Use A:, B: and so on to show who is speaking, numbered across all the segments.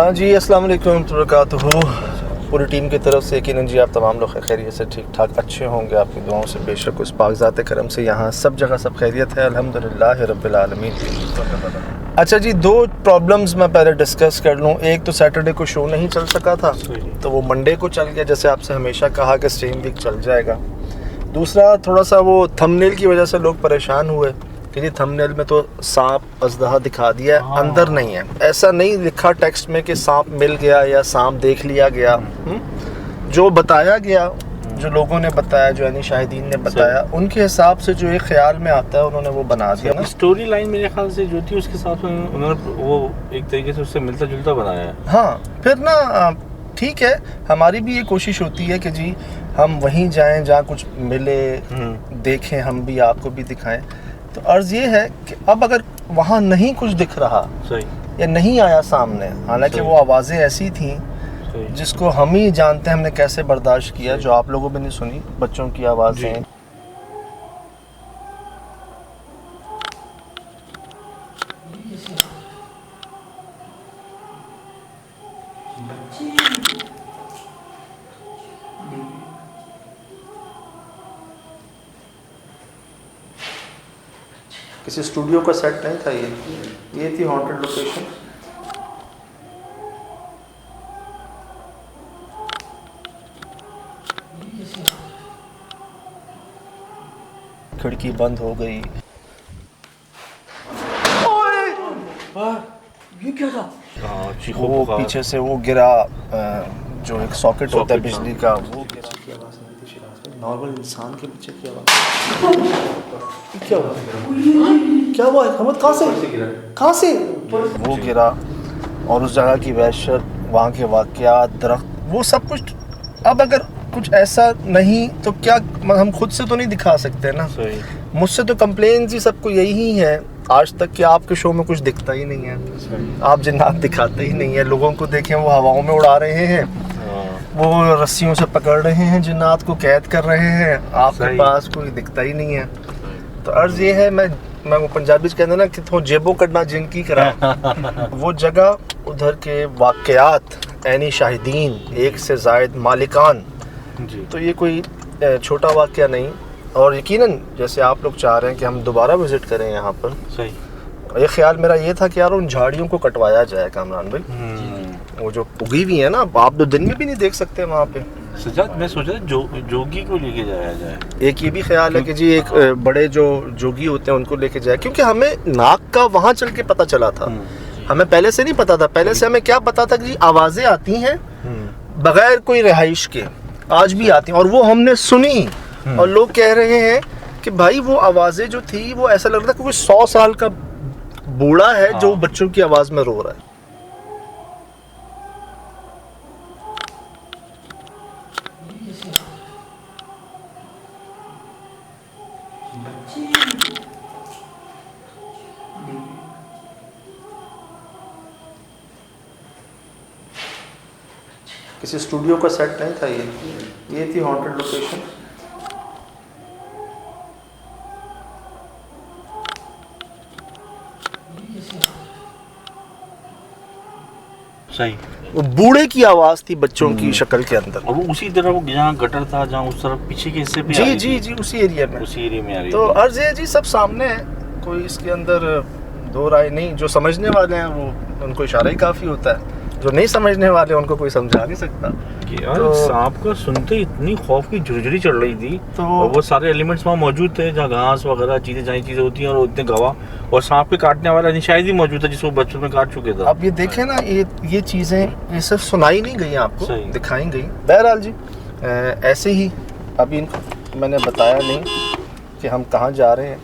A: जी अस्सलाम वालेकुम वबरकातुहू। पूरी टीम की तरफ से यकीनन जी आप तमाम लोग खैरियत से ठीक ठाक अच्छे होंगे। आपकी दुआओं से बेशक उस पाकज़ात करम से यहाँ सब जगह सब खैरियत है, अल्हम्दुलिल्लाह रब्बिल आलमीन। अच्छा जी, दो प्रॉब्लम्स मैं पहले डिस्कस कर लूँ। एक तो सैटरडे को शो नहीं चल सका था, तो वो मंडे को चल गया, जैसे आपसे हमेशा कहा कि सेम वीक चल जाएगा। दूसरा, थोड़ा सा वो थंबनेल की वजह से लोग परेशान हुए कि जी थंबनेल में तो सांप अजदहा दिखा दिया है, अंदर नहीं है। ऐसा नहीं लिखा टेक्स्ट में कि सांप मिल गया या सांप देख लिया गया। जो बताया गया, जो लोगों ने बताया, जो यानी शाहिदीन ने बताया, उनके हिसाब से जो एक ख्याल में आता है उन्होंने वो बना दिया ना।
B: स्टोरी लाइन मेरे ख्याल से जो थी उसके साथ उन्होंने वो एक तरीके से उससे मिलता जुलता बनाया है।
A: हाँ, फिर ना ठीक है, हमारी भी ये कोशिश होती है कि जी हम वहीं जाएं जहाँ कुछ मिले, देखें, हम भी आपको भी दिखाएं। तो अर्ज़ ये है कि अब अगर वहाँ नहीं कुछ दिख रहा या नहीं आया सामने, हालांकि वो आवाज़ें ऐसी थीं जिसको हम ही जानते हैं हमने कैसे बर्दाश्त किया, जो आप लोगों ने नहीं सुनी, बच्चों की आवाज़ें। किसी स्टूडियो का सेट नहीं था ये थी हॉन्टेड लोकेशन। खिड़की बंद हो गई।
C: ये क्या था?
A: वो पीछे से वो गिरा, जो एक सॉकेट होता है बिजली का, वो गिरा। नॉर्मल इंसान के पीछे की आवाज़। क्या हुआ? क्या हुआ? हमद कहाँ से वो गिरा, और उस जगह की वहशत, वहाँ के वाक़यात, दरख्त, वो सब कुछ। अब अगर कुछ ऐसा नहीं तो क्या हम खुद से तो नहीं दिखा सकते ना। मुझसे तो कंप्लेन ही सबको यही है आज तक कि आपके शो में कुछ दिखता ही नहीं है, आप जिन्नात दिखाते ही नहीं है। लोगों को देखें वो हवाओं में उड़ा रहे हैं, वो रस्सियों से पकड़ रहे हैं, जिन्नात को कैद कर रहे हैं, आपके पास कोई दिखता ही नहीं है। तो अर्ज़ ये है, मैं वो पंजाबी से कहते ना कि थो जेबों कटना जिनकी करा। वो जगह, उधर के वाक़यात, ऐनी शाहिदीन, एक से ज़ायद मालिकान, तो ये कोई छोटा वाक़या नहीं। और यकीनन जैसे आप लोग चाह रहे हैं कि हम दोबारा विज़िट करें यहाँ पर, सही, ये ख्याल मेरा ये था कि यार उन झाड़ियों को कटवाया जाए कामरान भाई। वो जो उगी हुई है ना, आप तो दिन में भी नहीं देख सकते वहाँ पे।
B: सजाद, मैं सोच रहा जोगी को लेके जाया जाए।
A: एक ये भी ख्याल है कि जी एक बड़े जो जोगी होते हैं उनको लेके जाए, क्योंकि हमें नाक का वहाँ चल के पता चला था। हमें पहले से नहीं पता था। पहले से हमें क्या पता था कि जी आवाज़ें आती हैं बगैर कोई रिहाइश के, आज भी आती हैं, और वो हमने सुनी। और लोग कह रहे हैं कि भाई वो आवाज़ें जो थी, वो ऐसा लग रहा था कि कोई 100 साल का बूढ़ा है जो बच्चों की आवाज़ में रो रहा है। किसी स्टूडियो का सेट नहीं था ये थी हॉन्टेड लोकेशन।
B: सही,
A: वो बूढ़े की आवाज़ थी बच्चों की शक्ल के अंदर।
B: और वो उसी तरह, वो जहाँ गटर था, जहाँ उस तरफ पीछे के हिस्से पे
A: जी उसी एरिया में
B: आ रही।
A: तो अर्ज़ है जी, सब सामने है, कोई इसके अंदर दो राय नहीं। जो समझने वाले हैं वो उनको इशारा ही काफ़ी होता है, जो नहीं समझने वाले उनको कोई समझा नहीं सकता।
B: यार तो सांप का सुनते इतनी खौफ की झुरझुरी चढ़ रही थी, तो और वो सारे एलिमेंट्स वहाँ मौजूद थे, जहाँ घास वगैरह चीज़ें होती हैं, और इतने गवाह, और सांप के काटने वाला शायद ही मौजूद था जिसको बचपन में काट चुके थे।
A: अब ये देखें ना, ये चीज़ें ये सिर्फ सुनाई नहीं गई आपको, दिखाई गई। बहरहाल जी, ऐसे ही अभी मैंने बताया नहीं कि हम कहाँ जा रहे हैं,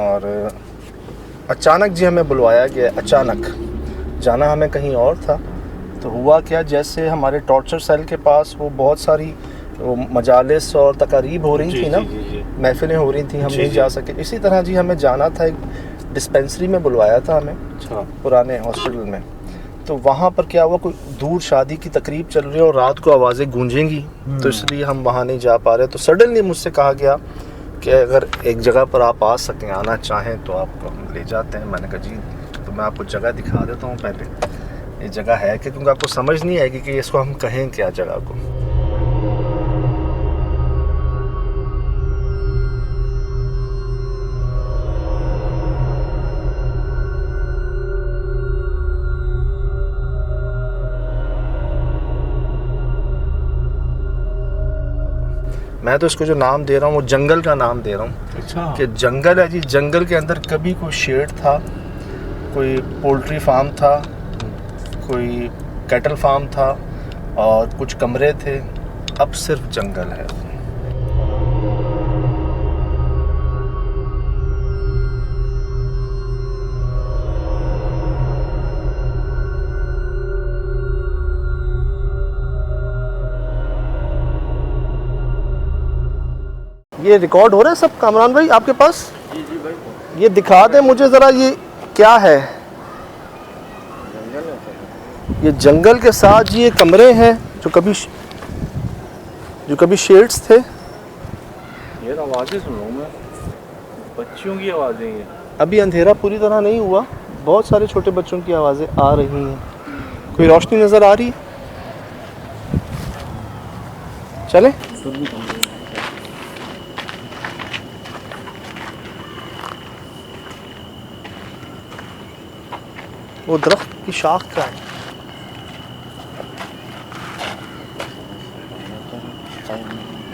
A: और अचानक जी हमें बुलवाया गया। अचानक जाना हमें कहीं और था। तो हुआ क्या, जैसे हमारे टॉर्चर सेल के पास वो बहुत सारी मजालिस और तकारीब हो रही थी ना, महफिलें हो रही थी, हम नहीं जा सके। इसी तरह जी हमें जाना था, एक डिस्पेंसरी में बुलवाया था हमें, पुराने हॉस्पिटल में। तो वहाँ पर क्या हुआ, कोई दूर शादी की तकरीब चल रही है और रात को आवाज़ें गूंजेंगी, तो इसलिए हम वहाँ नहीं जा पा रहे। तो सडनली मुझसे कहा गया कि अगर एक जगह पर आप आ सकें, आना चाहें, तो आपको हम ले जाते हैं। मैंने कहा जी, तो मैं आपको जगह दिखा देता हूँ पहले। ये जगह है कि, क्योंकि आपको समझ नहीं आएगी कि इसको हम कहें क्या जगह को। मैं तो इसको जो नाम दे रहा हूँ वो जंगल का नाम दे रहा हूँ।
B: अच्छा।
A: कि जंगल है जी, जंगल के अंदर कभी कोई शेड था, कोई पोल्ट्री फार्म था, कोई कैटल फार्म था और कुछ कमरे थे, अब सिर्फ जंगल है। ये रिकॉर्ड हो रहा है सब कामरान भाई आपके पास?
B: जी जी भाई।
A: ये दिखा दें मुझे ज़रा, ये क्या है?
B: जंगल है।
A: ये जंगल के साथ ये कमरे हैं जो कभी शेड्स थे।
B: ये आवाज़ें सुन रहा हूँ मैं, बच्चियों की आवाज़ें ये।
A: अभी अंधेरा पूरी तरह नहीं हुआ, बहुत सारे छोटे बच्चों की आवाज़ें आ रही हैं। कोई रोशनी नज़र आ रही है? चले? वो दरख्त की शाख का है।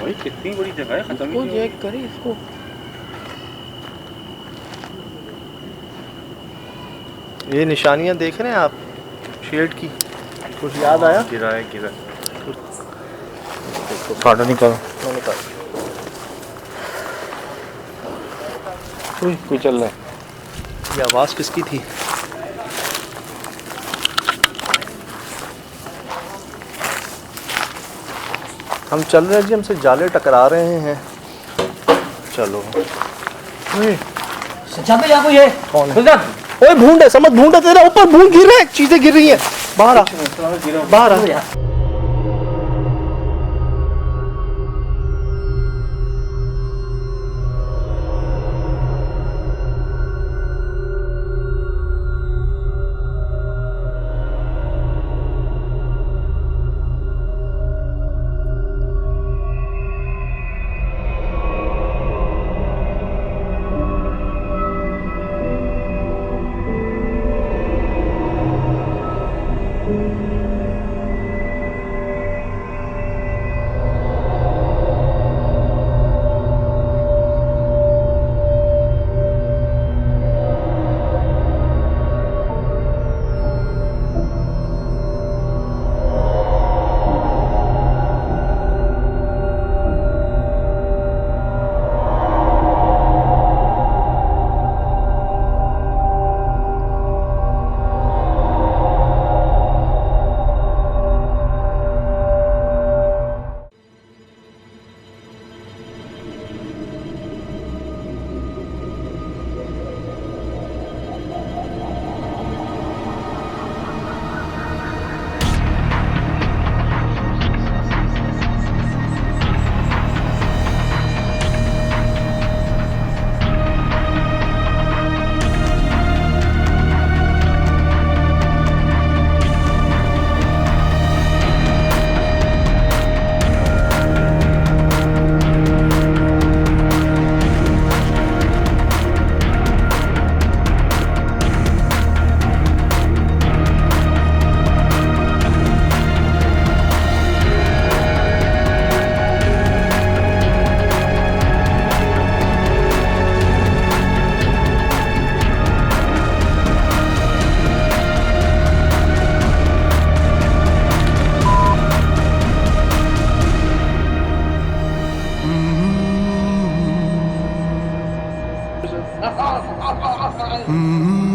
B: भाई कितनी बड़ी जगह है, खत्म ही नहीं होगी।
C: करी इसको।
A: ये निशानियां देख रहे हैं आप शेड की? कुछ याद आया?
B: गिरा है, गिरा। फाटा निकालो। कोई चल रहा है।
A: ये आवाज़ किसकी थी? हम चल रहे हैं जी, हमसे जाले टकरा रहे हैं। चलो।
C: ये
A: कौन है? ओए भूंड है, समझ, भूंड है तेरा ऊपर, भूंड गिर रहा है, चीजें गिर रही हैं। बाहर आ, बाहर आ।
D: Mm-hmm.